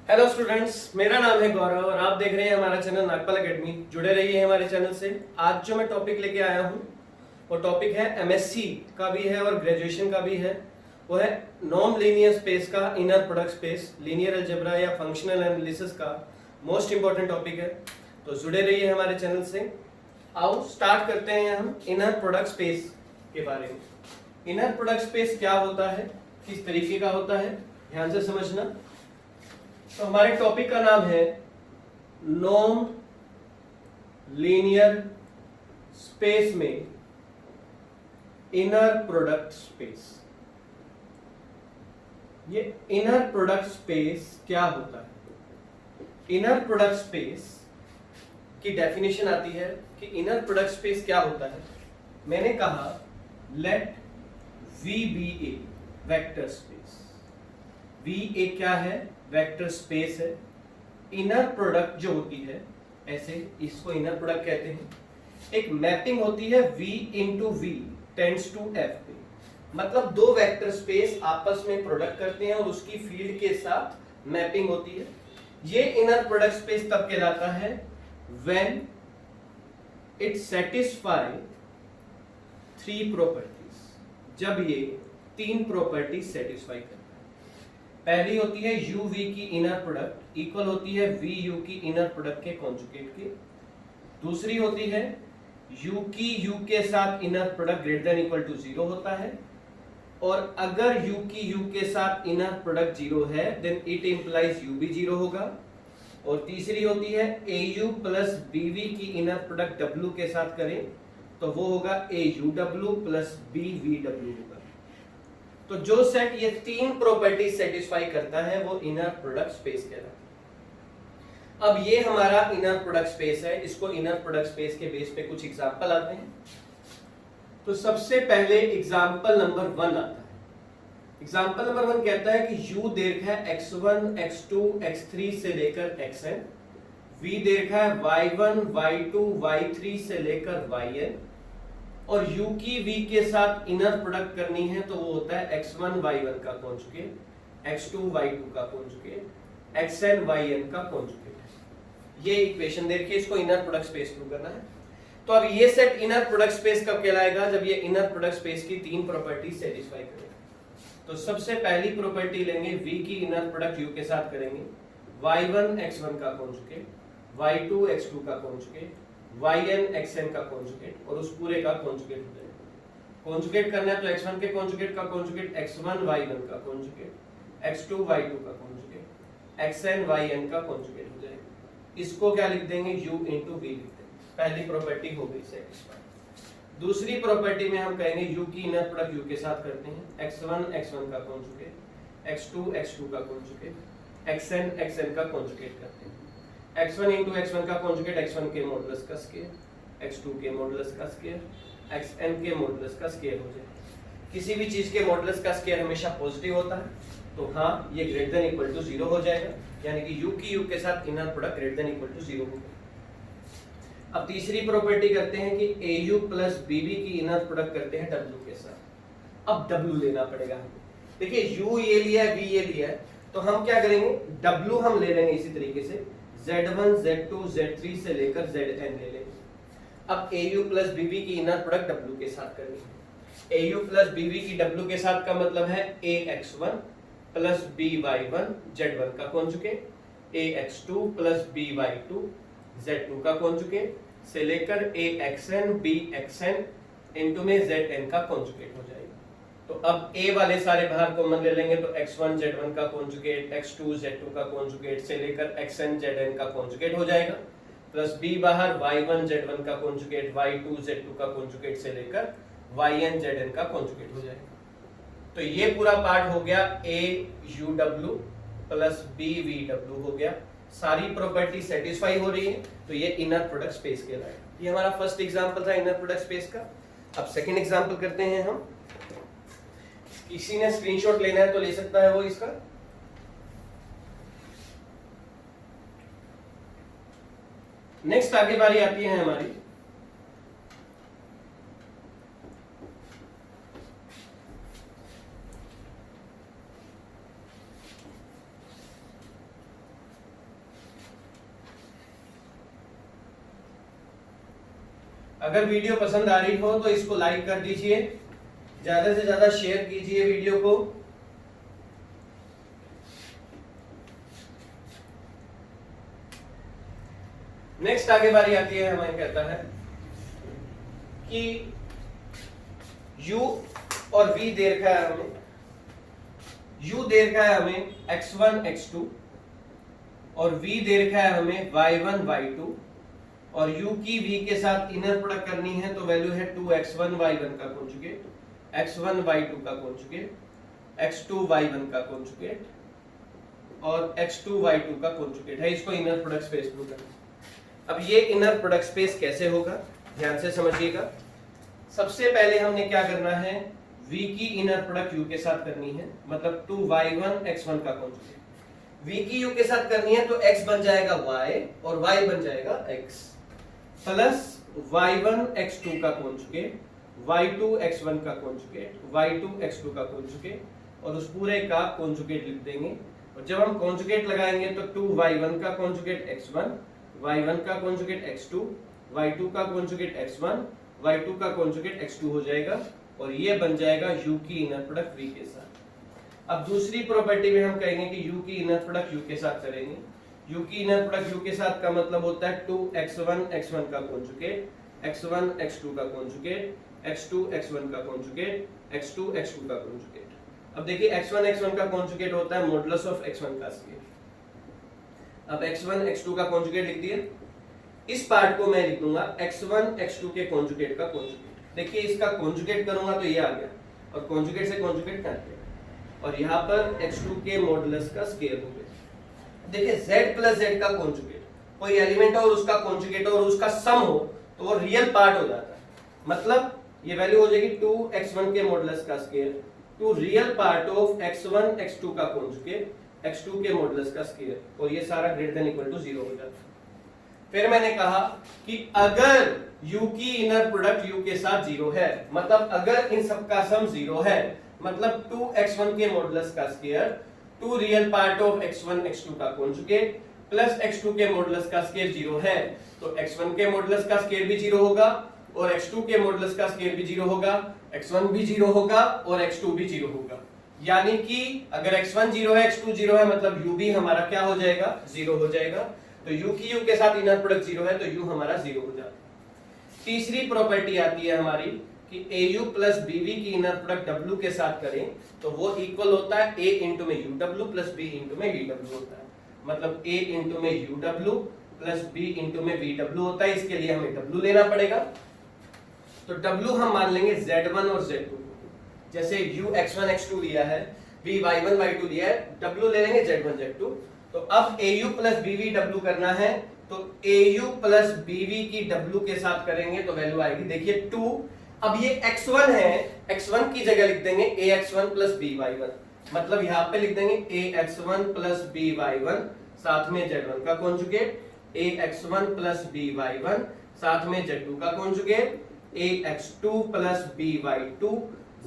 Hello students, मेरा नाम है गौरव और आप देख रहे हैं हमारा चैनल नागपाल एकेडमी। जुड़े रहिए हमारे चैनल से। आज जो मैं टॉपिक लेके आया हूँ वो टॉपिक है एमएससी का भी है और ग्रेजुएशन का भी है। वो है नॉन लीनियर स्पेस का inner product space, linear algebra या फंक्शनल एनालिसिस का मोस्ट इंपॉर्टेंट टॉपिक है। तो जुड़े रहिए हमारे चैनल से। आओ स्टार्ट करते हैं हम इनर प्रोडक्ट स्पेस के बारे में। इनर प्रोडक्ट स्पेस क्या होता है, किस तरीके का होता है, ध्यान से समझना। तो हमारे टॉपिक का नाम है नॉन लीनियर स्पेस में इनर प्रोडक्ट स्पेस। ये इनर प्रोडक्ट स्पेस क्या होता है? इनर प्रोडक्ट स्पेस की डेफिनेशन आती है कि इनर प्रोडक्ट स्पेस क्या होता है। मैंने कहा let we be a vector space. V a क्या है? वेक्टर स्पेस है। इनर प्रोडक्ट जो होती है, ऐसे इसको इनर प्रोडक्ट कहते हैं। एक मैपिंग होती है v into V tends to F पे, मतलब दो वेक्टर स्पेस आपस में प्रोडक्ट करते हैं और उसकी फील्ड के साथ मैपिंग होती है। ये इनर प्रोडक्ट स्पेस तब कहलाता है when it satisfy three properties, जब ये तीन प्रॉपर्टी सेटिस्फाई करता है। पहली होती है यू वी की इनर प्रोडक्ट इक्वल होती है वी यू की इनर प्रोडक्ट के कॉन्जुगेट के। दूसरी होती है यू की यू के साथ inner product greater than equal to 0 होता है, और अगर यू की यू के साथ इनर प्रोडक्ट 0 है देन इट इंप्लाइज यू भी 0 होगा। और तीसरी होती है ए यू प्लस बी वी की इनर प्रोडक्ट डब्ल्यू के साथ करें तो वो होगा ए U W plus B V W होगा। तो जो सेट ये तीन प्रॉपर्टी सेटिस्फाई करता है वो इनर प्रोडक्ट स्पेस कहलाता है। अब ये हमारा इनर प्रोडक्ट स्पेस है। इसको इनर प्रोडक्ट स्पेस के बेस पे कुछ एग्जांपल आते हैं। तो सबसे पहले एग्जांपल नंबर 1 आता है। एग्जांपल नंबर 1 कहता है कि U दीर्घ है x1 x2 x3 से लेकर xn, V दीर्घ है y1 y2 y3 से लेकर yn, और U की V के साथ इनर प्रोडक्ट करनी है तो वो होता है x1 y1 का कॉन्जुगेट, x2 y2 का कॉन्जुगेट, xn yn का कॉन्जुगेट। ये इक्वेशन देखिए, इसको इनर प्रोडक्ट स्पेस प्रूव करना है। तो अब ये सेट इनर प्रोडक्ट स्पेस कब कहलाएगा? जब ये इनर प्रोडक्ट स्पेस की तीन प्रॉपर्टी सेटिस्फाई करेगा। तो सबसे पहली प्रॉपर्टी लेंगे, V की इनर प्रोडक्ट U के साथ करेंगे, y1 x1 का कॉन्जुगेट, y2 x2 का कॉन्जुगेट, yn xn का कॉन्जुगेट, और उस पूरे का कॉन्जुगेट हो जाएगा। कॉन्जुगेट करना है तो x1 के कॉन्जुगेट का कॉन्जुगेट x1 y1 का कॉन्जुगेट, x2 y2 का कॉन्जुगेट, xn yn का कॉन्जुगेट हो जाएगा। इसको क्या लिख देंगे? u इंटू वी लिख देंगे। पहली प्रॉपर्टी हो गई सेटिस्फाई। दूसरी प्रॉपर्टी में हम कहेंगे u की इनर प्रोडक्ट u के साथ करते हैं, x1 x1 का कॉन्जुगेट, x2 x2 का कॉन्जुगेट, xn xn का कॉन्जुगेट करते हैं। x1 इंटू x1 का कॉन्जुगेट x1 के मॉडुलस का स्क्वायर, x2 के मॉडुलस का स्क्वायर, xn के मॉडुलस का स्क्वायर हो जाए। किसी भी चीज के मॉडुलस का स्क्वायर हमेशा पॉजिटिव होता है, तो हाँ ये ग्रेटर देन इक्वल टू 0 हो जाएगा, यानी कि u की u के साथ inner product greater than equal to 0 होगा। अब तीसरी प्रॉपर्टी करते हैं कि au प्लस bb की इनर प्रोडक्ट करते हैं w के साथ। अब w लेना पड़ेगा हमें। देखिए u ये लिया है, v ये लिया है, तो हम क्या करेंगे? w हम ले लेंगे इसी तरीके से, Z1 Z2 Z3 से लेकर Zn ले लेंगे। अब AU प्लस BB की इनर प्रोडक्ट W के साथ करनी है। AU प्लस BB की W के साथ का मतलब है AX1 प्लस BY1 Z1 का conjugate, AX2 plus BY2 Z2 का कॉन्जुगेट से लेकर AXN BXN इनटू में Zn का कॉन्जुगेट हो जाएगा। तो अब A वाले सारे बाहर कॉमन ले लेंगे तो x1 z1 का कॉन्जुगेट, x2 z2 का कॉन्जुगेट से लेकर xn zn का कॉन्जुगेट हो जाएगा, प्लस B बाहर y1 z1 का कॉन्जुगेट, y2 z2 का कॉन्जुगेट से लेकर yn zn का कॉन्जुगेट हो जाएगा। तो ये पूरा पार्ट हो गया a u w plus b v w हो गया। सारी प्रॉपर्टी सेटिस्फाई हो रही है, तो ये इनर प्रोडक्ट स्पेस कहलाएगा। ये हमारा फर्स्ट एग्जांपल था इनर प्रोडक्ट स्पेस का। अब सेकंड एग्जांपल करते हैं हम। किसी ने स्क्रीनशॉट लेना है तो ले सकता है वो इसका। नेक्स्ट आगे बारी आती है हमारी अगर वीडियो पसंद आ रही हो तो इसको लाइक कर दीजिए, ज्यादा से ज्यादा शेयर कीजिए वीडियो को। नेक्स्ट आगे बारी आती है, हमें कहता है कि u और v दे रखा है हमें, u दे रखा है हमें x1 x2 और v दे रखा है हमें y1 y2 और u की v के साथ इनर प्रोडक्ट करनी है तो वैल्यू है 2x1 y1 का कॉन्जुगेट, x1 y2 का कॉन्जुगेट, x2 y1 का कॉन्जुगेट और x2 y2 का कॉन्जुगेट है। इसको इनर प्रोडक्ट स्पेस प्रूव करना। अब ये इनर प्रोडक्ट स्पेस कैसे होगा, ध्यान से समझिएगा। सबसे पहले हमने क्या करना है, v की इनर प्रोडक्ट u के साथ करनी है, मतलब 2y1 x1 का कॉन्जुगेट। v की u के साथ करनी है तो x बन जाएगा y और y बन जाएगा x प्लस y1 x2 का कॉन्जुगेट, y2 x1 का कॉन्जुगेट, y2 x2 का कॉन्जुगेट और उस पूरे का कॉन्जुगेट लिख देंगे। और जब हम कॉन्जुगेट लगाएंगे तो 2y1 का कॉन्जुगेट x1, y1 का कॉन्जुगेट x2, y2 का कॉन्जुगेट x1, y2 का कॉन्जुगेट x2 हो जाएगा और ये बन जाएगा u की इनर प्रोडक्ट v के साथ। अब दूसरी प्रॉपर्टी में हम कहेंगे कि u की इनर प्रोडक्ट u के साथ करेंगे। u की इनर प्रोडक्ट u के साथ का मतलब होता है 2x1 x1 का कॉन्जुगेट, x1 x2 का कॉन्जुगेट, x2 x1 का कॉन्जुगेट, x2 x2 का कॉन्जुगेट। अब देखिए x1 x1 का कॉन्जुगेट होता है मॉडुलस ऑफ x1 का स्क्वायर। अब x1 x2 का कॉन्जुगेट लिख दिया, इस पार्ट को मैं लिख दूंगा x1 x2 के कॉन्जुगेट का कॉन्जुगेट। देखिए इसका कॉन्जुगेट करूंगा तो ये आ गया और कॉन्जुगेट से कॉन्जुगेट काट गया और यहाँ पर x2 के मॉडुलस का स्क्वायर हो गया। देखिए z प्लस z का कॉन्जुगेट, कोई एलिमेंट हो और उसका कॉन्जुगेट हो और उसका सम हो तो वो रियल पार्ट हो जाता है। मतलब ये वैल्यू हो जाएगी 2x1 के मॉडुलस का square two real part of x1 x2 का कॉन्जुगेट, x2 के मॉडुलस का स्क्वायर और ये सारा ग्रेटर देन इक्वल टू 0 हो जाता है। फिर मैंने कहा कि अगर u की इनर प्रोडक्ट u के साथ 0 है, मतलब अगर इन सब का सम 0 है, मतलब 2x1 के मॉडुलस का square two real part of x1 x2 का कॉन्जुगेट प्लस x2 के मॉडुलस का स्क्वायर 0 है, तो x1 के मॉडुलस का स्क्वायर भी 0 होगा और x2 के मॉडुलस का स्क्वायर भी 0 होगा, x1 भी 0 होगा और x2 भी 0 होगा। यानी कि अगर x1 0 है x2 0 है मतलब u भी हमारा क्या हो जाएगा, 0 हो जाएगा। तो u की u के साथ इनर प्रोडक्ट 0 है तो u हमारा 0 हो जाता है। तीसरी प्रॉपर्टी आती है हमारी कि au प्लस bv की इनर प्रोडक्ट w के साथ करें तो वो इक्वल होता है a इंटू में uw प्लस b इंटू में vw होता है। मतलब a इंटू में uw प्लस b इंटू में vw होता है। इसके लिए हमें w लेना पड़ेगा तो w हम मान लेंगे z1 और z2। जैसे u x1 x2 लिया है, v y1 y2 लिया है, w ले लेंगे z1 z2। तो अब au प्लस bv w करना है तो au प्लस bv की w के साथ करेंगे तो वैल्यू आएगी, देखिए 2। अब ये x1 है, x1 की जगह लिख देंगे ax1 प्लस by1, मतलब यहाँ पे लिख देंगे ax1 प्लस by1 साथ में z1 का कॉन्जुगेट, ax1 प्लस by1 साथ में z2 का conjugate, ax2 plus by2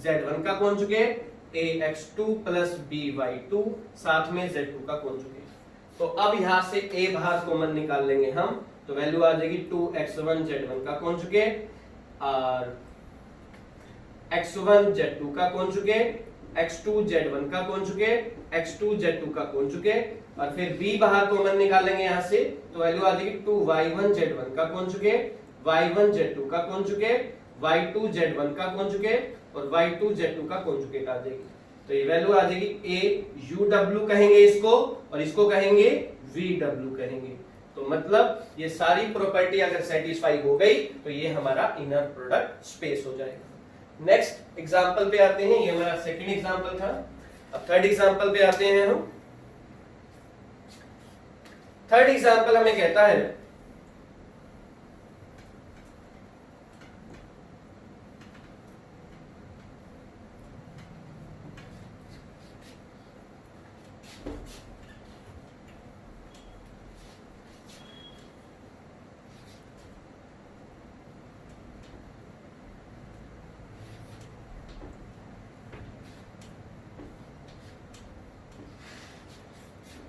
z1 का कॉन्जुगेट, ax2 प्लस by2 साथ में z2 का कॉन्जुगेट। तो अब यहां से a बाहर कॉमन निकाल लेंगे हम तो वैल्यू आ जाएगी 2x1 z1 का कॉन्जुगेट और x1 z2 का कॉन्जुगेट, x2 z1 का कॉन्जुगेट, x2 z2 का कॉन्जुगेट और फिर b बाहर कॉमन निकालेंगे यहां से तो वैल्यू आ जाएगी 2y1 z1 का कॉन्जुगेट, y1 z2 का कॉन्जुगेट, y2 z1 का कॉन्जुगेट और y2 z2 का कॉन्जुगेट आ जाएगी। तो ये वैल्यू आ जाएगी a uw कहेंगे इसको और इसको कहेंगे vw कहेंगे। तो मतलब ये सारी प्रॉपर्टी अगर सेटिस्फाई हो गई तो ये हमारा इनर प्रोडक्ट स्पेस हो जाएगा। नेक्स्ट एग्जांपल पे आते हैं, ये हमारा सेकंड एग्जांपल था। अब थर्ड एग्जांपल पे आते हैं हम। थर्ड एग्जांपल हमें कहता है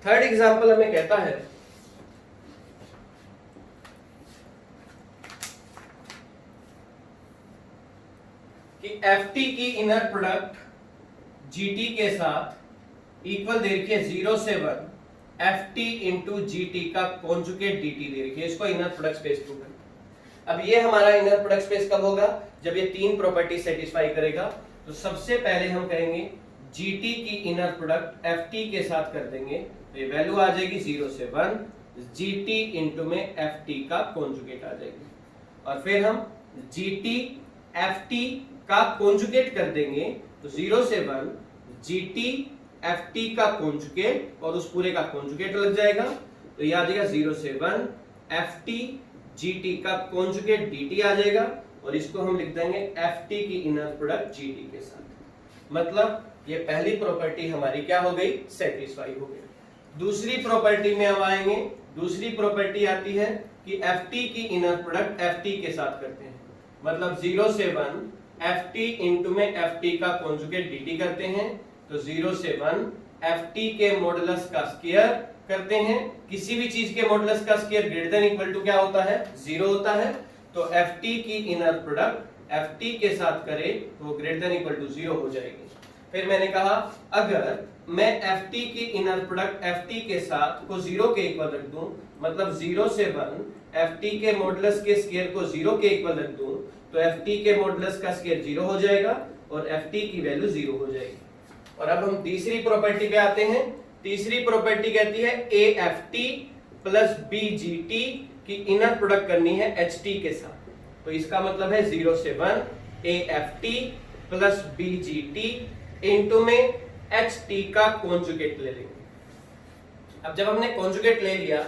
थर्ड एग्जांपल हमें कहता है कि ft की इनर प्रोडक्ट gt के साथ इक्वल दे रखी है 0 से 1 ft इंटू gt का कॉन्जुगेट dt दे रखी है। इसको इनर प्रोडक्ट स्पेस प्रूव करना। अब ये हमारा इनर प्रोडक्ट स्पेस कब होगा? जब ये तीन प्रॉपर्टी सेटिस्फाई करेगा। तो सबसे पहले हम करेंगे gt की इनर प्रोडक्ट ft के साथ कर देंगे, तो ये वैल्यू आ जाएगी 0 से 1 gt इंटू में ft का कॉन्जुगेट आ जाएगी। और फिर हम gt ft का कॉन्जुगेट कर देंगे, तो 0 से 1 gt ft का कॉन्जुगेट और उस पूरे का कॉन्जुगेट लग जाएगा, तो ये आ जाएगा 0 से 1 ft gt का कॉन्जुगेट dt आ जाएगा। और इसको हम लिख देंगे ft की इनर प्रोडक्ट gt के साथ। मतलब ये पहली प्रॉपर्टी हमारी क्या हो गई? सेटिस्फाई हो गई। दूसरी प्रॉपर्टी में हम आएंगे। दूसरी प्रॉपर्टी आती है कि ft की इनर प्रोडक्ट ft के साथ करते हैं। मतलब 0 से 1 ft इंटू में ft का कॉन्जुगेट dt करते हैं, तो 0 से 1 ft के मॉडुलस का स्क्वायर करते हैं। किसी भी चीज के मॉडुलस का square greater than equal to क्या होता है? 0 होता है। तो ft की इनर प्रोडक्ट ft के साथ करें तो ग्रेटर देन इक्वल टू 0 हो जाएगी। फिर मैंने कहा अगर मैं ft की इनर प्रोडक्ट ft के साथ को 0 के इक्वल रख दूं, मतलब 0 से 1 ft के मॉडुलस के स्क्वायर को 0 के इक्वल रख दूं, तो ft के मॉडुलस का स्क्वायर 0 हो जाएगा और ft की वैल्यू 0 हो जाएगी। और अब हम तीसरी प्रॉपर्टी पे आते हैं। तीसरी प्रॉपर्टी कहती है AFT प्लस BGT की इनर प्रोडक्ट करनी है HT के साथ। तो इसका मतलब है 0 से 1 AFT प्लस BGT इंटू में HT का कॉन्जुगेट ले लेंगे। अब जब हमने कॉन्जुगेट ले लिया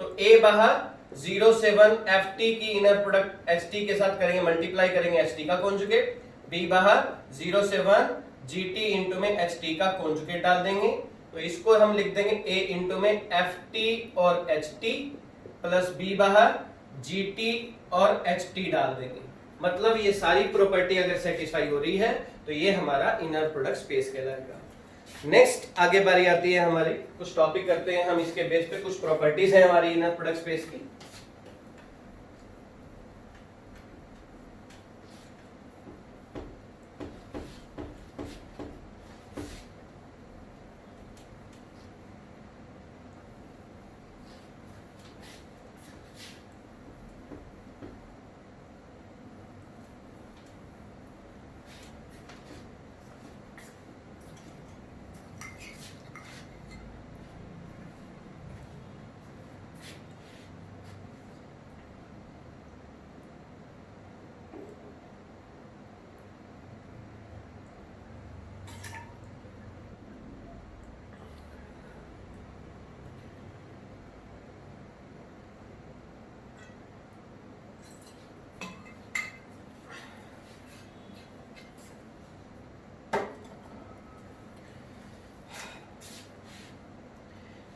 तो A बाहर 0 से 1 FT की इनर प्रोडक्ट HT के साथ करेंगे, मल्टीप्लाई करेंगे HT का कॉन्जुगेट। B बाहर 0 से 1 GT इंटू में HT का कॉन्जुगेट डाल देंगे, तो इसको हम लिख देंगे A इंटू में FT और HT प्लस B बाहर GT और HT डाल देंगे। मतलब ये सारी प्रॉपर्टी अगर सेटिस्फाई हो रही है तो ये हमारा इनर प्रोडक्ट स्पेस कहलाएगा। नेक्स्ट आगे बारी आती है हमारी, कुछ टॉपिक करते हैं हम इसके बेस पे। कुछ प्रॉपर्टीज है हमारी इनर प्रोडक्ट स्पेस की।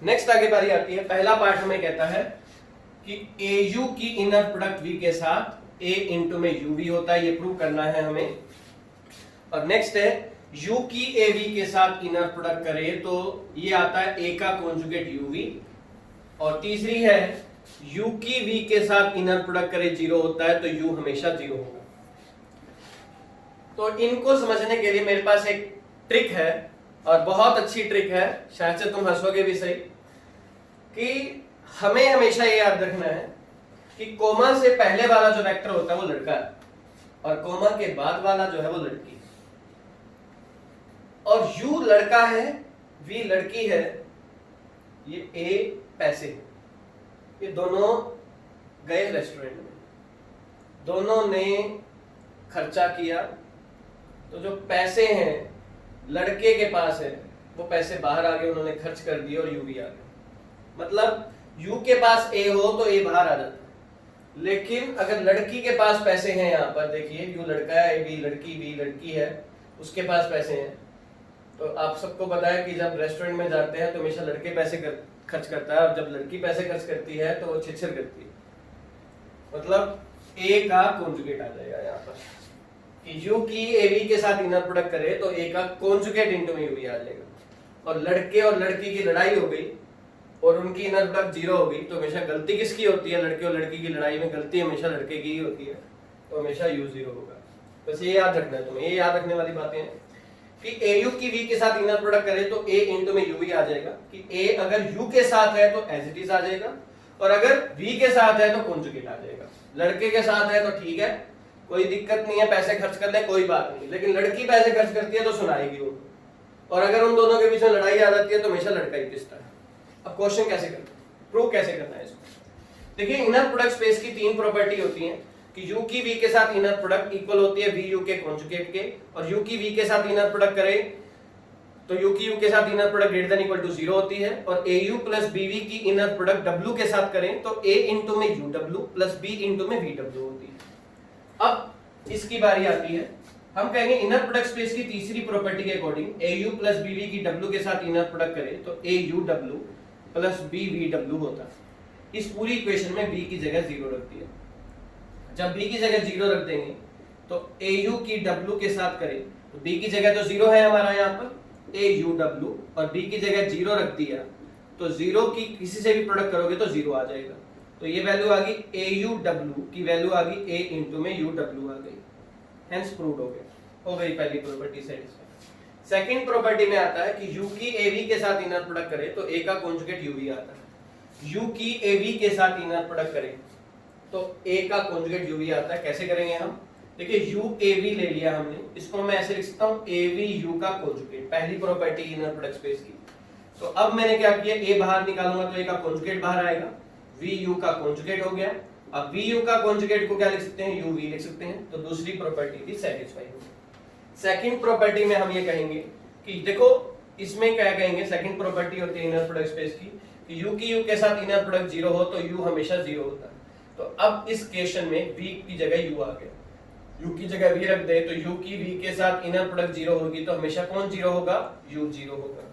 नेक्स्ट आगे बारी आती है। पहला पार्ट हमें कहता है कि AU की इनर प्रोडक्ट V के साथ A इंटू में UV होता है, ये प्रूव करना है हमें। और नेक्स्ट है U की AV के साथ इनर प्रोडक्ट करें तो ये आता है A का कॉन्जुगेट UV। और तीसरी है U की V के साथ इनर प्रोडक्ट करें 0 होता है, तो U हमेशा 0 होगा। तो इनको समझने के लिए मेरे पास एक ट्रिक है और बहुत अच्छी ट्रिक है, शायद से तुम हंसोगे भी सही, कि हमें हमेशा ये याद रखना है कि कोमा से पहले वाला जो वेक्टर होता है वो लड़का है और कोमा के बाद वाला जो है वो लड़की है। और U लड़का है, V लड़की है, ये A पैसे, ये दोनों गए रेस्टोरेंट में, दोनों ने खर्चा किया, तो जो पैसे हैं लड़के के पास है वो पैसे बाहर आ गए, उन्होंने खर्च कर दिए और U भी आ गया। मतलब U के पास A हो तो A बाहर आ जाता है, लेकिन अगर लड़की के पास पैसे हैं, यहाँ पर देखिए U लड़का है, B लड़की, B लड़की है, उसके पास पैसे हैं, तो आप सबको पता है कि जब रेस्टोरेंट में जाते हैं तो हमेशा लड़के पैसे खर्च करता है और जब लड़की पैसे खर्च करती है तो वो छिछर करती है। मतलब A का कॉन्जुगेट आ जाएगा यहाँ पर कि U की AV के साथ इनर प्रोडक्ट करे तो A का कॉन्जुगेट इनटू में UV आ जाएगा। और लड़के और लड़की की लड़ाई हो गई और उनकी इनर प्रोडक्ट 0 हो गई, तो हमेशा गलती किसकी होती है? लड़के और लड़की की लड़ाई में गलती हमेशा लड़के की ही होती है, तो हमेशा U 0 होगा। बस ये याद रखना है तुम्हें, ये याद रखने वाली बातें हैं कि AU की V के साथ इनर प्रोडक्ट करे तो A इंटू में UV आ जाएगा, कि A अगर U के साथ है तो एज इट इज आ जाएगा, और अगर V के साथ है तो कॉन्जुगेट आ जाएगा। लड़के के साथ है तो ठीक है, कोई दिक्कत नहीं है, पैसे खर्च कर ले कोई बात नहीं, लेकिन लड़की पैसे खर्च करती है तो सुनाएगी उनको, और अगर उन दोनों के बीच में लड़ाई आ जाती है तो हमेशा लड़का ही पिसता है। अब क्वेश्चन कैसे करना है, प्रूव कैसे करना है इसको। देखिए इनर प्रोडक्ट स्पेस की तीन प्रॉपर्टी होती हैं कि U की V के साथ इनर प्रोडक्ट इक्वल होती है VU के कॉन्जुगेट के, और U की V के साथ इनर प्रोडक्ट करे तो U की U के साथ inner product greater than equal to 0 होती है, और AU प्लस BV की इनर प्रोडक्ट W के साथ करें तो A इंटू में UW प्लस B इंटू में VW होती है। अब इसकी बारी आती है, हम कहेंगे इनर प्रोडक्ट स्पेस की तीसरी प्रॉपर्टी के अकॉर्डिंग AU प्लस BV की W के साथ इनर प्रोडक्ट करें तो AUW प्लस BVW होता है। इस पूरी इक्वेशन में B की जगह 0 रख दिया। जब B की जगह 0 रख देंगे तो AU की W के साथ करें तो B की जगह तो 0 है हमारा यहाँ पर AUW, और B की जगह 0 रख दिया तो 0 की किसी से भी प्रोडक्ट करोगे तो 0 आ जाएगा। तो ये वैल्यू आ गई AUW की वैल्यू आ गई A इंटू में UW आ गई, हेंस प्रूव्ड हो गई पहली प्रॉपर्टी सेटिस्फाई। सेकंड प्रॉपर्टी में आता है कि U की AV के साथ इनर प्रोडक्ट करे तो A का कॉन्जुगेट UV आता है। U की AV के साथ इनर प्रोडक्ट करे तो A का कॉन्जुगेट UV आता है। कैसे करेंगे हम, देखिए UAV ले लिया हमने, इसको मैं ऐसे लिख सकता हूं AVU का कॉन्जुगेट, पहली प्रॉपर्टी इनर प्रोडक्ट स्पेस की। तो अब मैंने क्या किया, A बाहर निकालूंगा तो A का कॉन्जुगेट बाहर आएगा, VU का कॉन्जुगेट हो गया। अब VU का कॉन्जुगेट को क्या लिख सकते हैं, UV लिख सकते हैं, तो दूसरी प्रॉपर्टी भी सेटिस्फाई हो गई। सेकंड प्रॉपर्टी में हम ये कहेंगे कि देखो इसमें क्या कहेंगे, सेकंड प्रॉपर्टी होती है इनर प्रोडक्ट स्पेस की U की U के साथ इनर प्रोडक्ट 0 हो तो U हमेशा 0 होता है। तो अब इस केशन में V की जगह U आ गया, U की जगह V रख दे तो U की V के साथ इनर प्रोडक्ट 0 होगी तो हमेशा कौन 0 होगा, U 0 होगा।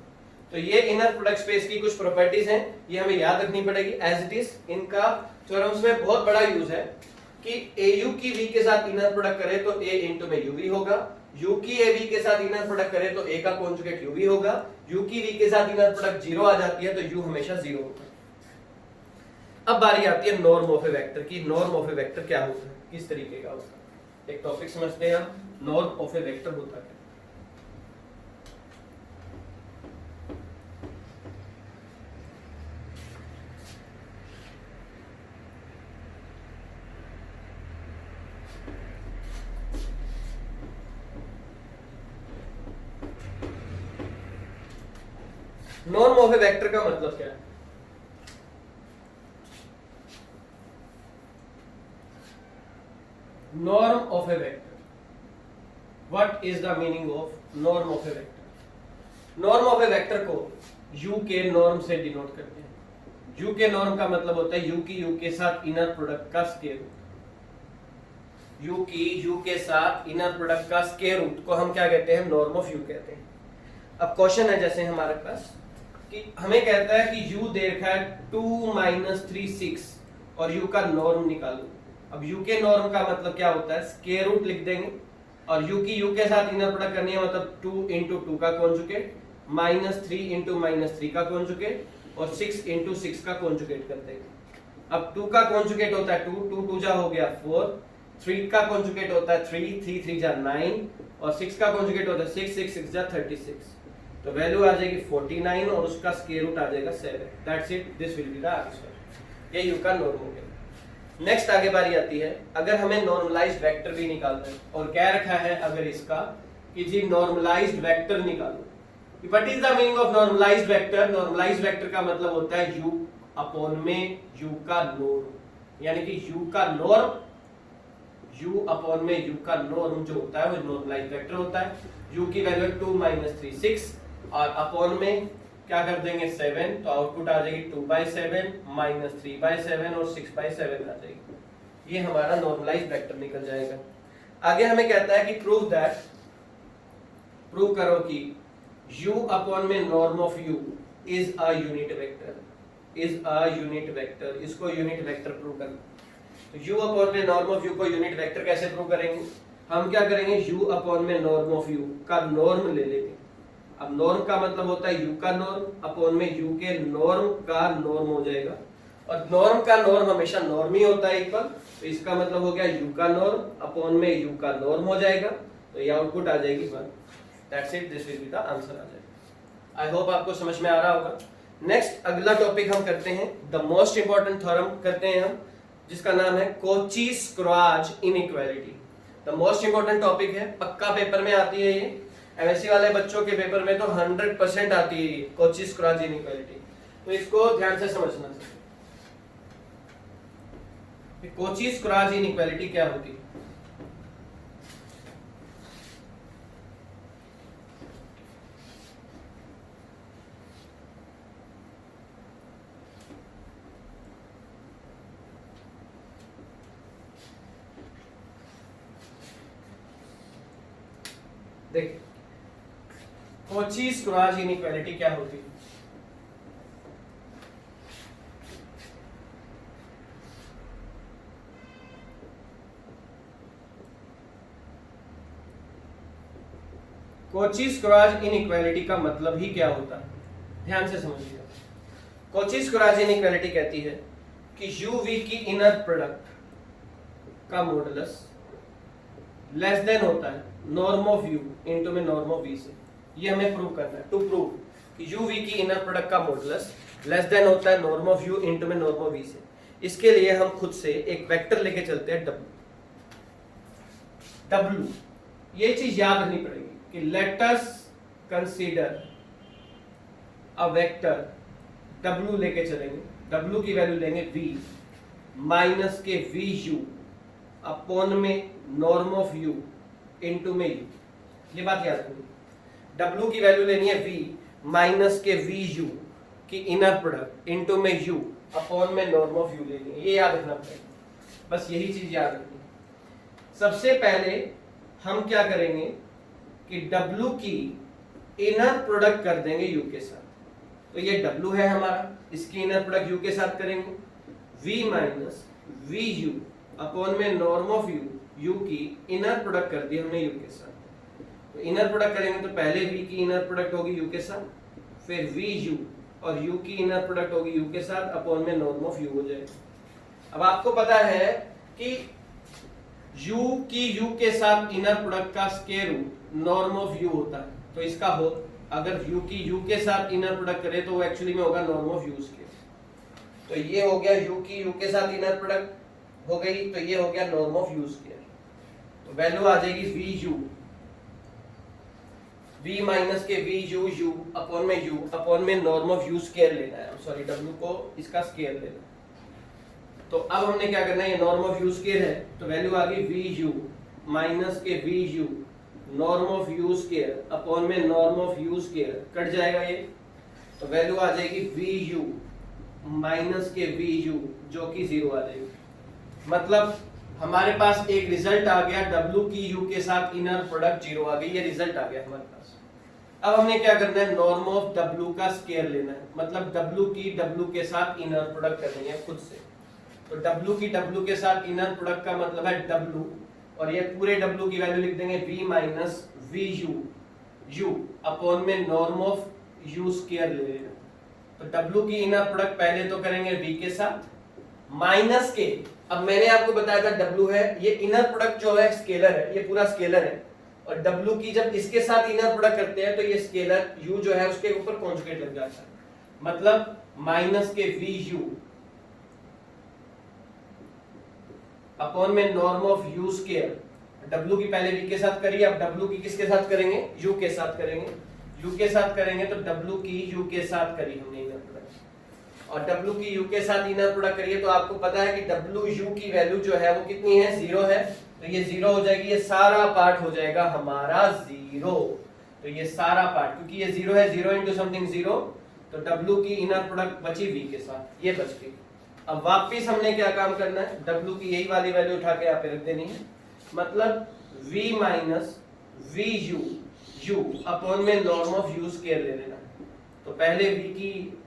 तो ये इनर प्रोडक्ट स्पेस की कुछ प्रॉपर्टीज हैं, ये हमें याद रखनी पड़ेगी एज इट इज। इनका थ्योरम्स में बहुत बड़ा यूज है कि AU की V के साथ इनर प्रोडक्ट करे तो A इंटू में UV होगा, U की AV के साथ इनर प्रोडक्ट करे तो A का कॉन्जुगेट UV होगा, U की V के साथ इनर प्रोडक्ट 0 आ जाती है तो U हमेशा 0 होगा। अब बारी आती है नॉर्म ऑफ ए वेक्टर की। नॉर्म ऑफ ए वेक्टर क्या होता है, किस तरीके का होता है, एक टॉपिक समझते हैं हम, नॉर्म ऑफ ए वेक्टर होता है। नॉर्म ऑफ ए वेक्टर का मतलब क्या है, norm of A vector, what is the meaning of norm of A vector. Norm of A vector को U के नॉर्म से डिनोट करते हैं। U के नॉर्म का मतलब होता है U की U के साथ इनर प्रोडक्ट का स्क्वायर रूट। U की U के साथ इनर प्रोडक्ट का स्क्वायर रूट को हम क्या कहते हैं, नॉर्म ऑफ U कहते हैं। अब क्वेश्चन है जैसे हमारे पास कि हमें कहता है कि U दे रखा है 2 - 3 6 और U का नॉर्म निकालो। अब U के नॉर्म का मतलब क्या होता है, स्क्वायर रूट लिख देंगे, और U की U के साथ इनर प्रोडक्ट करनी है मतलब 2 इंटू 2 का कॉन्जुगेट, -3 इंटू -3 का कॉन्जुगेट, और 6 इंटू 6 का कॉन्जुगेट कर देंगे। अब 2 का कॉन्जुगेट होता है 2, 2 2 जा हो गया 4, 3 का कॉन्जुगेट होता है 3, 3 3 जा 9, और 6 का कॉन्जुगेट होता है 6, 6 6 जा 36। तो वैल्यू आ जाएगी 49 और उसका स्क्वायर रूट आ जाएगा 7। That's it, this will be the answer. ये U का नॉर्म हो गया। नेक्स्ट आगे बारी आती है, अगर हमें नॉर्मलाइज्ड वेक्टर भी निकालना है, और क्या रखा है अगर इसका कि जी नॉर्मलाइज्ड वेक्टर निकालो। What is the meaning of normalised vector. Normalised vector का मतलब होता है U अपॉन में U का नॉर्म, यानी कि U का नॉर्म, U अपॉन में U का नॉर्म जो होता है वो नॉर्मलाइज्ड वेक्टर होता है। U की वैल्यू 2 - 3 6 और अपॉन में क्या कर देंगे 7, तो आउटपुट आ जाएगी 2/7 -3/7 और 6/7 आ जाएगी। ये हमारा नॉर्मलाइज्ड वेक्टर निकल जाएगा। आगे हमें कहता है कि प्रूव दैट, प्रूव करो कि U अपॉन में norm of U is a unit vector, is a unit vector. इसको यूनिट वेक्टर प्रूव करना। तो U अपॉन में नॉर्म ऑफ U को यूनिट वेक्टर कैसे प्रूव करेंगे, हम क्या करेंगे U अपॉन में नॉर्म ऑफ U का नॉर्म ले लेंगे। अब नॉर्म का मतलब होता है U का नॉर्म अपॉन में U के नॉर्म का नॉर्म हो जाएगा, और नॉर्म का नॉर्म हमेशा नॉर्म ही होता है इक्वल, तो इसका मतलब हो गया u का नॉर्म अपॉन में u का नॉर्म हो जाएगा, तो ये आउटपुट आ जाएगी 1। That's it, this will be the answer आ जाएगा। आई होप आपको समझ में आ रहा होगा। नेक्स्ट अगला टॉपिक हम करते हैं, द मोस्ट इंपॉर्टेंट थ्योरम करते हैं हम, जिसका नाम है Cauchy Schwarz inequality. The most important topic है, पक्का पेपर में आती है ये, एमएससी वाले बच्चों के पेपर में तो 100% आती है ये कोची-स्क्वार्ज इनइक्वालिटी, तो इसको ध्यान से समझना चाहिए। कोची-स्क्वार्ज इनइक्वालिटी क्या होती है? देखिए, कोची-स्क्वार्ज इनइक्वालिटी क्या होती है? कोची-स्क्वार्ज इनइक्वालिटी का मतलब ही क्या होता है, ध्यान से समझिएगा। कोची-स्क्वार्ज इनइक्वालिटी कहती है कि uv की इनर प्रोडक्ट का मॉडुलस लेस देन होता है नॉर्म ऑफ u इनटू में नॉर्म ऑफ v से। ये हमें प्रूव करना है। टू प्रूव कि uv की इनर प्रोडक्ट का मॉडुलस लेस देन होता है नॉर्म ऑफ u इनटू में नॉर्म ऑफ v से, इसके लिए हम खुद से एक वेक्टर लेके चलते हैं w। ये चीज याद रखनी पड़ेगी कि let us consider a vector w लेके चलेंगे, w की वैल्यू लेंगे v माइनस के vu अपॉन में नॉर्म ऑफ u इनटू में u। ये बात याद रखनी, w की वैल्यू लेनी है v माइनस के vu की इनर प्रोडक्ट इनटू में u अपॉन में नॉर्म ऑफ u लेनी है। ये याद रखना पड़ेगा, बस यही चीज याद रखनी। सबसे पहले हम क्या करेंगे कि w की इनर प्रोडक्ट कर देंगे u के साथ, तो ये w है हमारा, इसकी इनर प्रोडक्ट u के साथ करेंगे, v माइनस vu अपॉन में नॉर्म ऑफ u की इनर प्रोडक्ट कर दी हमने u के साथ। तो इनर प्रोडक्ट करेंगे तो पहले v की इनर प्रोडक्ट होगी u के साथ, फिर vu और u की इनर प्रोडक्ट होगी u के साथ अपॉन में नॉर्म ऑफ u हो जाएगा। अब आपको पता है कि u की u के साथ इनर प्रोडक्ट का square root norm of u होता है, तो इसका हो अगर u की u के साथ इनर प्रोडक्ट करे तो वो एक्चुअली में होगा नॉर्म ऑफ u स्क्वायर। तो ये हो गया u की u के साथ इनर प्रोडक्ट हो गई, तो ये हो गया नॉर्म ऑफ u स्क्वायर। तो वैल्यू आ जाएगी vu, v माइनस के vu u अपॉन में u अपॉन में नॉर्म ऑफ u स्क्वायर लेना है, सॉरी w को इसका स्क्वायर लेना है। तो अब हमने क्या करना है, ये नॉर्म ऑफ u स्क्वायर है, तो वैल्यू आ गई vu माइनस के vu norm of u square upon में norm of u square, cut जाएगा ये, तो वैल्यू आ जाएगी vu माइनस के vu जो कि 0 आ जाएगी। मतलब हमारे पास एक रिजल्ट आ गया, w की u के साथ इनर प्रोडक्ट 0 आ गई, ये रिजल्ट आ गया हमारे पास। अब हमने क्या करना है, नॉर्म ऑफ w का स्क्वायर लेना है, मतलब w की w के साथ इनर प्रोडक्ट करनी है खुद से। तो w की w के साथ इनर प्रोडक्ट का मतलब है w, और ये पूरे w की वैल्यू लिख देंगे v minus vu u upon में नॉर्म ऑफ u स्क्वायर ले लेना। तो w की इनर प्रोडक्ट पहले तो करेंगे v के साथ माइनस के, अब मैंने आपको बताया था w है, ये इनर प्रोडक्ट जो है स्केलर है, ये पूरा स्केलर है, और w की जब इसके साथ इनर प्रोडक्ट करते हैं तो ये स्केलर u जो है उसके ऊपर कॉन्जुगेट लग जाता है, मतलब माइनस के vu अपॉन में norm of u square. w की पहले v के साथ करिए, अब w की किसके साथ करेंगे, u के साथ करेंगे, u के साथ करेंगे तो w की u के साथ करी हमने इनर प्रोडक्ट, और w की u के साथ इनर प्रोडक्ट करिए तो आपको पता है कि w u की वैल्यू जो है वो कितनी है, 0 है, तो ये 0 हो जाएगी, ये सारा पार्ट हो जाएगा हमारा 0। तो ये सारा पार्ट, क्योंकि ये 0 है, 0 इंटू समथिंग 0, तो w की इनर प्रोडक्ट बची v के साथ, ये बच गई। अब वापिस हमने क्या काम करना है, w की यही वाली वैल्यू उठा के यहाँ पे रख देनी है, मतलब v minus vu u upon में नॉर्म ऑफ u स्क्वायर ले लेना। तो पहले v की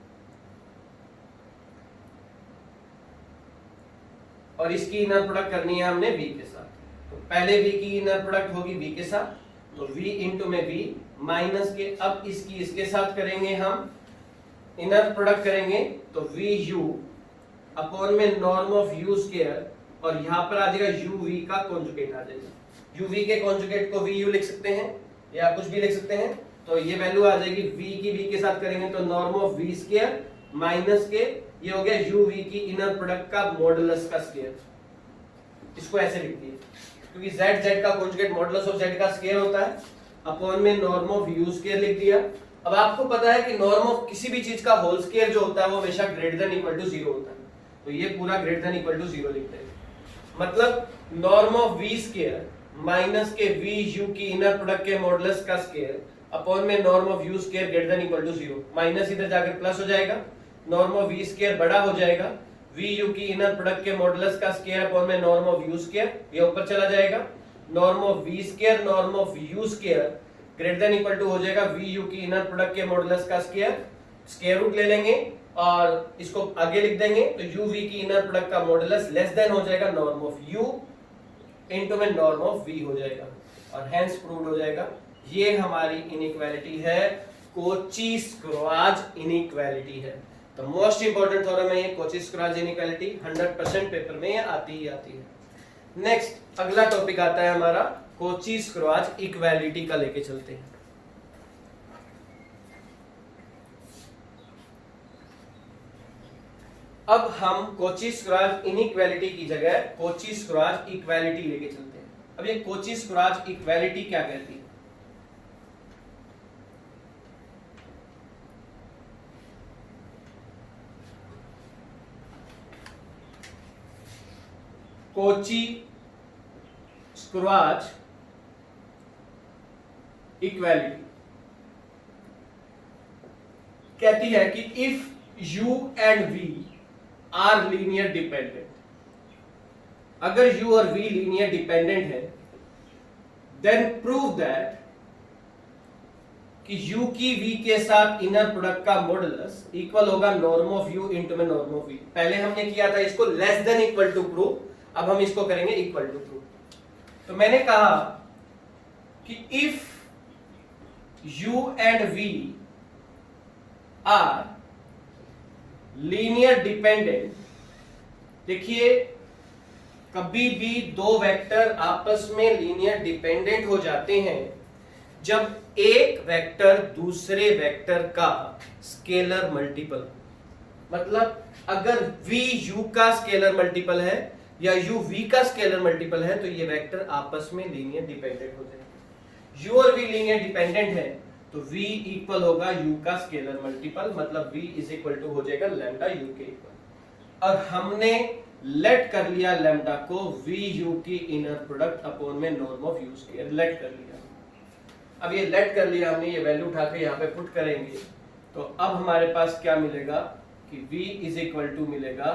और इसकी इनर प्रोडक्ट करनी है हमने v के साथ, तो पहले v की इनर प्रोडक्ट होगी v के साथ, तो v इंटू में v माइनस के, अब इसकी इसके साथ करेंगे हम इनर प्रोडक्ट करेंगे, तो vu अपॉन में नॉर्म ऑफ यू स्क्वायर, और यहां पर आ जाएगा यू वी का कॉन्जुगेट आ जाएगा। यू वी के कॉन्जुगेट को वी यू लिख सकते हैं या कुछ भी लिख सकते हैं, तो ये वैल्यू आ जाएगी v की v के साथ करेंगे तो norm of v square minus के ये हो गया u v की इनर प्रोडक्ट का मॉडुलस का स्क्वायर। इसको ऐसे लिख दिए क्योंकि z z का कॉन्जुगेट मॉडुलस ऑफ z का स्क्वायर होता है, अपॉन में नॉर्म ऑफ u स्क्वायर लिख दिया। अब आपको पता है कि नॉर्म ऑफ किसी भी चीज का होल स्क्वायर जो होता है वो हमेशा ग्रेटर देन इक्वल टू 0 होता है, तो ये पूरा ग्रेटर देन इक्वल टू 0 लिखते हैं। मतलब norm of v square minus के v u की इनर प्रोडक्ट के मॉडुलस का स्क्वायर अपॉन में norm of u square greater than equal to 0, minus इधर जाकर प्लस हो जाएगा, नॉर्म ऑफ v स्क्वायर बड़ा हो जाएगा, v u की इनर प्रोडक्ट के मॉडुलस का स्क्वायर अपॉन में नॉर्म ऑफ u स्क्वायर, ये ऊपर चला जाएगा, norm of v square norm of u square greater than equal to हो जाएगा v u की इनर प्रोडक्ट के मॉडुलस का स्क्वायर, स्क्वायर रूट ले लेंगे और इसको आगे लिख देंगे तो u v की इनर प्रोडक्ट का मॉडुलस लेस देन हो जाएगा नॉर्म ऑफ u इनटू में नॉर्म ऑफ v हो जाएगा और हेंस प्रूव्ड हो जाएगा। ये हमारी इनइक्वालिटी है, कोची-स्क्वार्ज इनइक्वालिटी है। तो मोस्ट इंपोर्टेंट थ्योरम है ये कोची-स्क्वार्ज इनइक्वालिटी, 100% पेपर में ये आती ही आती है। नेक्स्ट अगला टॉपिक आता है हमारा कोची-स्क्वार्ज इक्वालिटी का, लेके चलते हैं। अब हम कोची-स्क्वार्ज इनइक्वालिटी की जगह कोची-स्क्वार्ज इक्वालिटी लेके चलते हैं। अब ये कोची-स्क्वार्ज इक्वालिटी क्या कहती है? कोची-स्क्वार्ज इक्वालिटी कहती है कि if u and v are linear dependent, अगर u और v लीनियर डिपेंडेंट है देन प्रूव दैट कि u की v के साथ इनर प्रोडक्ट का मॉडुलस इक्वल होगा नॉर्म ऑफ u इनटू में नॉर्म ऑफ v। पहले हमने किया था इसको less than equal to prove, अब हम इसको करेंगे इक्वल टू प्रूव। तो मैंने कहा कि if u and v are linear dependent, देखिए कभी भी दो वेक्टर आपस में लीनियर डिपेंडेंट हो जाते हैं जब एक वेक्टर दूसरे वेक्टर का स्केलर मल्टीपल, मतलब अगर v u का स्केलर मल्टीपल है या u v का स्केलर मल्टीपल है तो ये वेक्टर आपस में लीनियर डिपेंडेंट हो जाएंगे। u और v लीनियर डिपेंडेंट है तो v इक्वल होगा u का स्केलर मल्टीपल, मतलब v इज इक्वल टू हो जाएगा लैम्डा u के इक्वल। और हमने लेट कर लिया लैम्डा को v u की इनर प्रोडक्ट अपॉन में norm of u square, let कर लिया। अब ये लेट कर लिया हमने, ये वैल्यू उठा के यहाँ पे पुट करेंगे तो अब हमारे पास क्या मिलेगा कि v इज इक्वल टू मिलेगा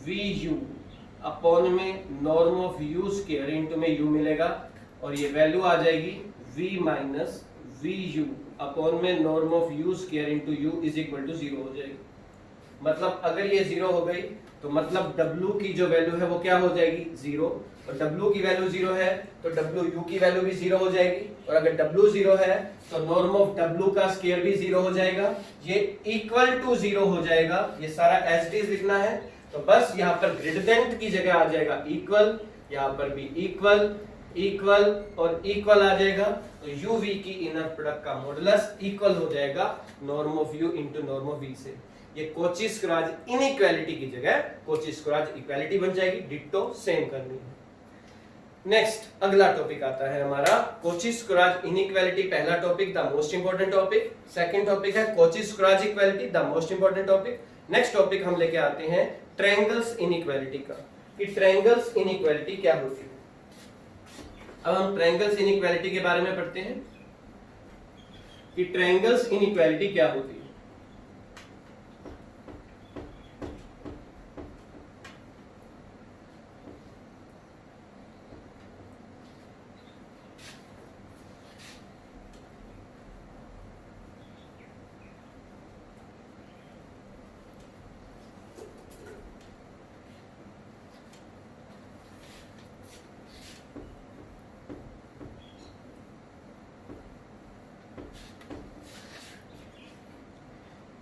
v u अपॉन में norm of u square into में u मिलेगा, और ये वैल्यू आ जाएगी v minus v u upon में norm of u square into u is equal to 0 हो जाएगी। मतलब अगर ये 0 हो गई तो मतलब w की जो वैल्यू है वो क्या हो जाएगी 0, और w की वैल्यू 0 है तो w की वैल्यू भी 0 हो जाएगी, और अगर w 0 है तो नॉर्म ऑफ w का स्क्वायर भी 0 हो जाएगा, ये इक्वल टू 0 हो जाएगा। ये सारा एज इट इज लिखना है, तो बस यहाँ पर ग्रेटर देन की जगह आ जाएगा इक्वल, यहाँ पर भी इक्वल इक्वल और इक्वल आ जाएगा, तो u v की इनर प्रोडक्ट का मॉडुलस इक्वल हो जाएगा norm of u into norm of v से। ये कोची-स्क्वार्ज इनइक्वालिटी की जगह कोची-स्क्वार्ज इक्वालिटी बन जाएगी, डिट्टो सेम करनी है। नेक्स्ट अगला टॉपिक आता है हमारा कोची-स्क्वार्ज इनइक्वालिटी, पहला topic the most important topic. Second topic है Cauchy Schwarz equality, the most important topic. Next topic हम लेके आते हैं ट्रायंगल्स इनइक्वालिटी का, कि ट्रायंगल्स इनइक्वालिटी क्या होती है। अब हम ट्रायंगल्स इनइक्वालिटी के बारे में पढ़ते हैं कि ट्रायंगल्स इनइक्वालिटी क्या होती है।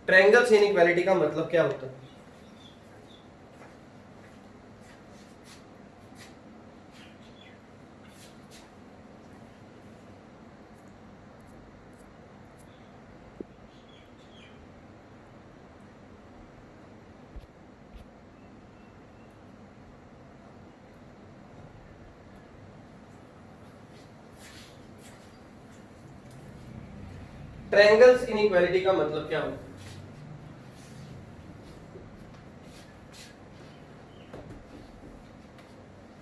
ट्रायंगल्स इनइक्वालिटी का मतलब क्या होता है? ट्रायंगल्स इनइक्वालिटी का मतलब क्या होता है?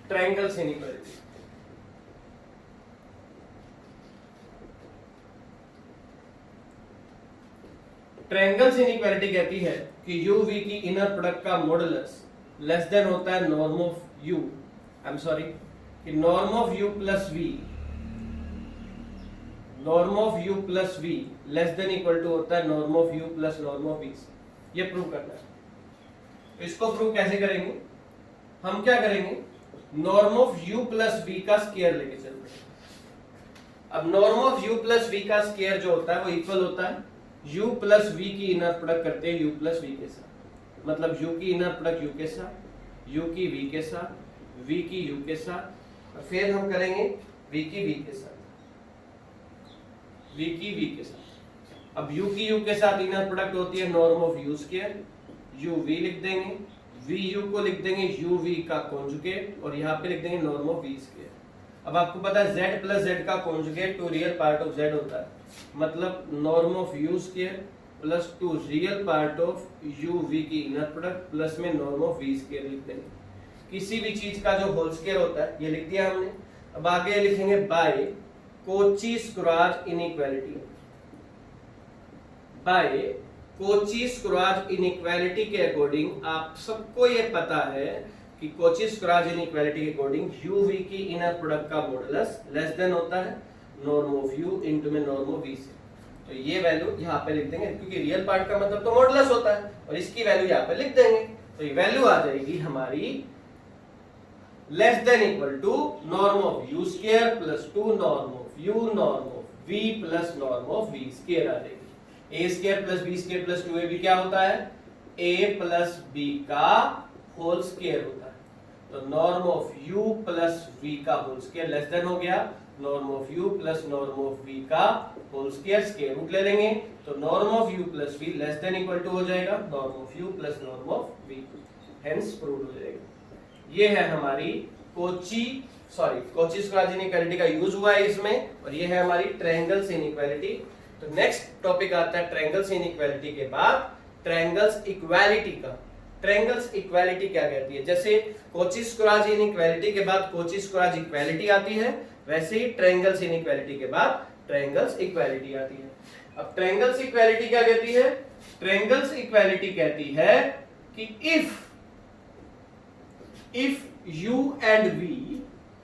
ट्रायंगल्स इनइक्वालिटी, ट्रायंगल्स इनइक्वालिटी कहती है कि यू वी की इनर प्रोडक्ट का मॉडुलस लेस देन होता है norm of u, I am sorry, कि norm of u plus v, norm of u plus v less than equal to होता है norm of u plus norm of v. ये prove करना है। तो इसको प्रूव कैसे करेंगे? हम क्या करेंगे, norm of u plus v का स्क्वायर लेके चलते हैं। अब norm of u plus v का स्क्वायर जो होता है वो इक्वल होता है u प्लस वी की इनर प्रोडक्ट करते हैं u प्लस वी के साथ, मतलब u की इनर प्रोडक्ट u के साथ, u की v के साथ, v की u के साथ, और फिर हम करेंगे v की v के साथ, v की v के साथ। अब u की u के साथ इनर प्रोडक्ट होती है norm of u square, u v लिख देंगे, v u को लिख देंगे u v का कॉन्जुगेट, और यहाँ पे लिख देंगे नॉर्म ऑफ v स्क्वायर। अब आपको पता है z प्लस z का conjugate two real part of z होता है, मतलब norm of u square plus two real part of u v की इनर प्रोडक्ट प्लस में नॉर्म ऑफ v स्क्वायर लिख देंगे। किसी भी चीज का जो होल स्क्वायर होता है ये लिख दिया हमने। अब आगे लिखेंगे बाय कोची-स्क्वायर इनइक्वालिटी, बाय कोची-स्क्वायर इनइक्वालिटी के अकॉर्डिंग आप सबको ये पता है कि कोची-स्क्वायर इनइक्वालिटी के अकॉर्डिंग u v की इनर प्रोडक्ट का मॉडुलस लेस देन होता है नॉर्म ऑफ u इनटू में नॉर्म ऑफ v से। तो ये वैल्यू यहाँ पे लिख देंगे, क्योंकि रियल पार्ट का मतलब तो मॉडुलस होता है, और इसकी वैल्यू यहाँ पे लिख देंगे। तो ये वैल्यू आ जाएगी हमारी less than equal to norm of u square plus two norm of u norm of v plus norm of v square आ जाएगी। a square plus b square plus 2ab क्या होता है? a प्लस b का whole square होता है। तो norm of u plus v का होल स्क्वायर लेस देन हो गया norm of u plus norm of v का होल स्क्वायर, स्क्वायर रूट ले लेंगे तो norm of u plus v less than equal to हो जाएगा norm of u plus norm of v, hence proved हो जाएगा। ये है हमारी कोची-स्क्वायर इनइक्वालिटी का यूज हुआ है इसमें, और ये है हमारी ट्रायंगल्स इनइक्वालिटी। तो नेक्स्ट टॉपिक आता है ट्रायंगल्स इनइक्वालिटी के बाद ट्रायंगल्स इक्वालिटी का। ट्रायंगल्स इक्वालिटी क्या कहती है? जैसे कोची-स्क्वायर इनइक्वालिटी के बाद कोची-स्क्वायर इक्वालिटी आती है, वैसे ही ट्रायंगल्स इनइक्वालिटी के बाद ट्रायंगल्स इक्वालिटी आती है। अब ट्रायंगल्स इक्वालिटी क्या कहती है? ट्रायंगल्स इक्वालिटी कहती है कि if u and v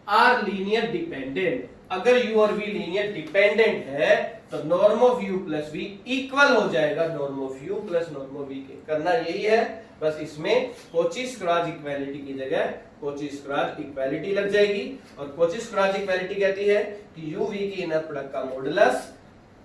are linear dependent, अगर u और v लीनियर डिपेंडेंट है तो norm of u plus v equal हो जाएगा norm of u plus norm of v के। करना यही है, बस इसमें कोची-स्क्वायर इक्वालिटी की जगह कोची-स्क्वायर इक्वालिटी लग जाएगी। और कोची-स्क्वायर इक्वालिटी कहती है कि u v की इनर प्रोडक्ट का मॉडुलस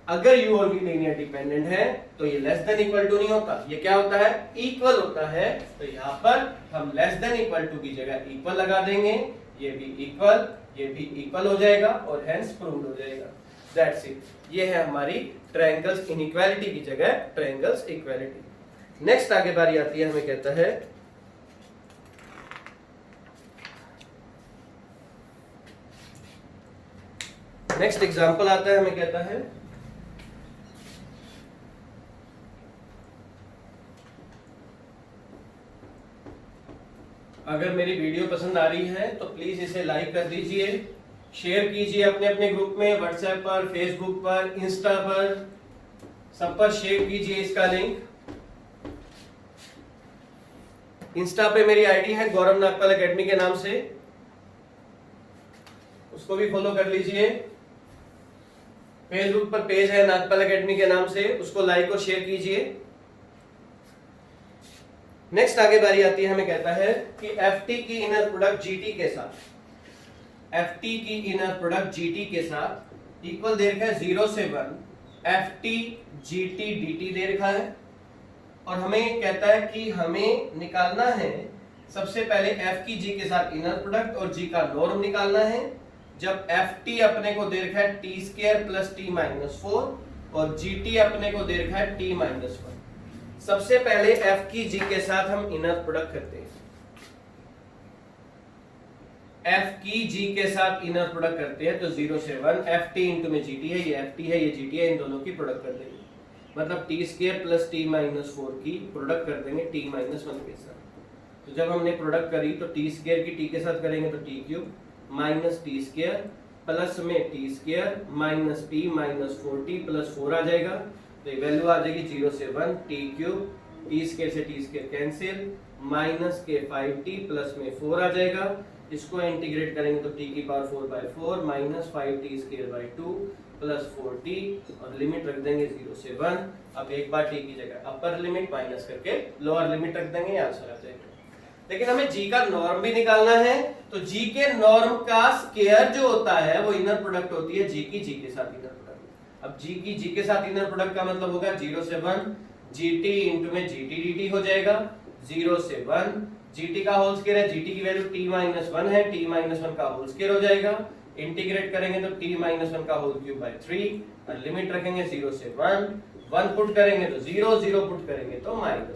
अगर u और v लीनियर डिपेंडेंट है तो ये लेस देन इक्वल टू नहीं होता, ये क्या होता है? इक्वल होता है। तो यहाँ पर हम लेस देन इक्वल टू की जगह इक्वल लगा देंगे, ये भी इक्वल, ये भी इक्वल हो जाएगा और हेंस प्रूव्ड हो जाएगा। That's it. ये है हमारी ट्रायंगल्स इनइक्वालिटी की जगह ट्रायंगल्स इक्वालिटी। नेक्स्ट आगे बारी आती है, हमें कहता है नेक्स्ट एग्जांपल आता है, हमें कहता है अगर मेरी वीडियो पसंद आ रही है तो प्लीज इसे लाइक कर दीजिए, शेयर कीजिए अपने अपने ग्रुप में, व्हाट्सएप पर, फेसबुक पर, इंस्टा पर, सब पर शेयर कीजिए इसका लिंक। इंस्टा पे मेरी आईडी है गौरव नागपाल एकेडमी के नाम से, उसको भी फॉलो कर लीजिए। फेसबुक पर पेज है नागपाल एकेडमी के नाम से, उसको लाइक और शेयर कीजिए। नेक्स्ट आगे बारी आती है, हमें कहता है कि ft की इनर प्रोडक्ट gt के साथ, ft की इनर प्रोडक्ट gt के साथ इक्वल दे रखा है 0 से 1 ft gt dt दे रखा है। और हमें कहता है कि हमें निकालना है सबसे पहले f की g के साथ इनर प्रोडक्ट और g का नॉर्म निकालना है। जब ft अपने को दे रखा है t square plus t minus 4 और gt अपने को दे रखा है t माइनस 1। सबसे पहले f की g के साथ हम इनर प्रोडक्ट करते हैं, f की g के साथ इनर प्रोडक्ट करते हैं तो 0 से 1 ft इंटू में gt है, ये ft है, ये gt है, इन दोनों की प्रोडक्ट कर देंगे। मतलब T square plus T minus 4 की प्रोडक्ट कर देंगे टी माइनस 1 के साथ। तो जब हमने प्रोडक्ट करी तो टी स्क्वायर की टी के साथ करेंगे तो t cube minus t square plus में t square minus t minus 4t plus 4 आ जाएगा। तो ये वैल्यू आ जाएगी 0 से 1 टी क्यूब, टी स्क्वायर से टी स्क्वायर कैंसिल, माइनस के 5t प्लस में 4 आ जाएगा। इसको इंटीग्रेट करेंगे तो t की power 4/4 minus 5t square by 2 plus 4t और लिमिट रख देंगे 0 से 1। अब एक बार t की जगह अपर लिमिट माइनस करके लोअर लिमिट रख देंगे, आंसर आ जाएगा। लेकिन हमें g का नॉर्म भी निकालना है, तो g के नॉर्म का स्क्वायर जो होता है वो इनर प्रोडक्ट होती है g की g के साथ इनर प्रोडक्ट। अब g की g के साथ इनर प्रोडक्ट का मतलब होगा 0 से 1 gt इंटू में gt dt हो जाएगा। 0 से 1 gt का होल स्क्वायर है, gt की वैल्यू t माइनस 1 है, t माइनस 1 का होल स्क्वायर हो जाएगा। इंटीग्रेट करेंगे तो t माइनस 1 का होल क्यूब बाई 3 और लिमिट रखेंगे 0 से 1 पुट करेंगे तो 0 पुट करेंगे तो माइनस